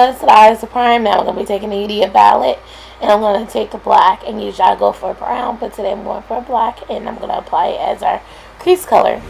was the eyes of prime. Now I'm going to be taking the Huda palette, and I'm going to take the black, and usually I go for a brown, but today I'm going for a black, and I'm going to apply it as our crease color.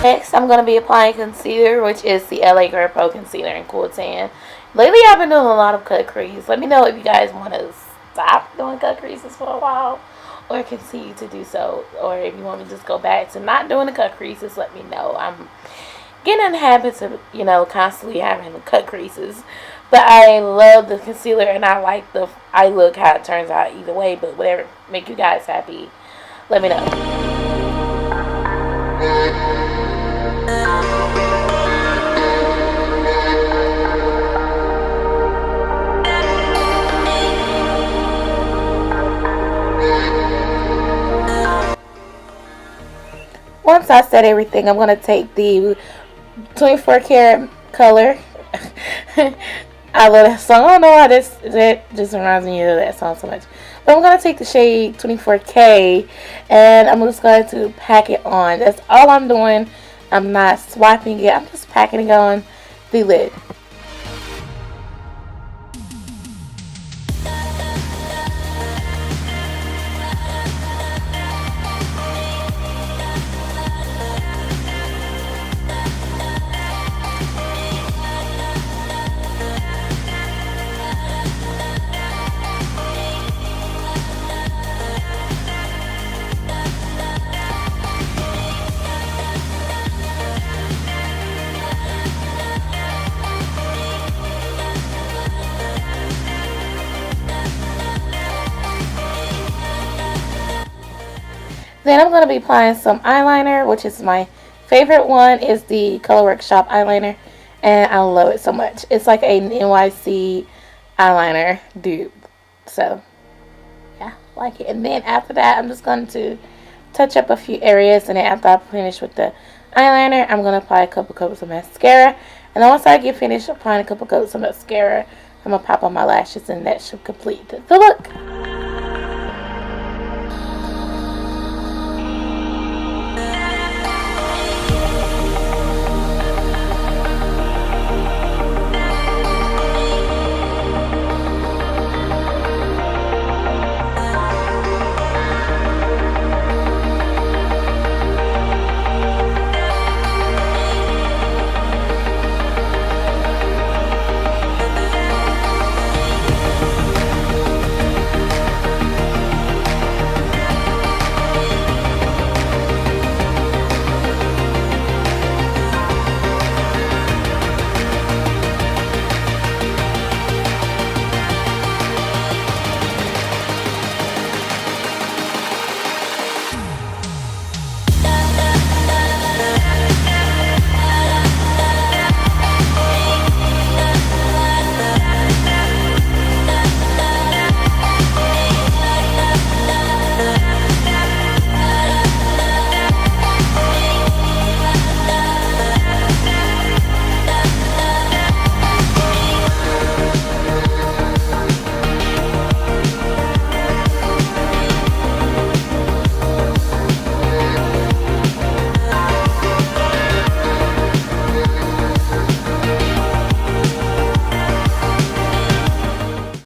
Next, I'm going to be applying concealer, which is the LA Girl Pro Concealer in Cool Tan. Lately, I've been doing a lot of cut crease. Let me know if you guys want to stop doing cut creases for a while or continue to do so. Or if you want me to just go back to not doing the cut creases, let me know. I'm getting in the habit of, you know, constantly having the cut creases. But I love the concealer, and I like the eye look, how it turns out either way. But whatever make you guys happy, let me know. Once I set everything, I'm going to take the 24 karat color. I love that song. I don't know why that just reminds me of that song so much. But I'm going to take the shade 24K, and I'm just going to pack it on. That's all I'm doing. I'm not swiping it. I'm just packing it on the lid. Then I'm going to be applying some eyeliner, which is my favorite one, is the Color Workshop eyeliner, and I love it so much. It's like a NYC eyeliner dupe, so yeah, I like it. And then after that, I'm just going to touch up a few areas, and then after I finish with the eyeliner, I'm going to apply a couple coats of mascara, and then once I get finished applying a couple coats of mascara, I'm going to pop on my lashes, and that should complete the look.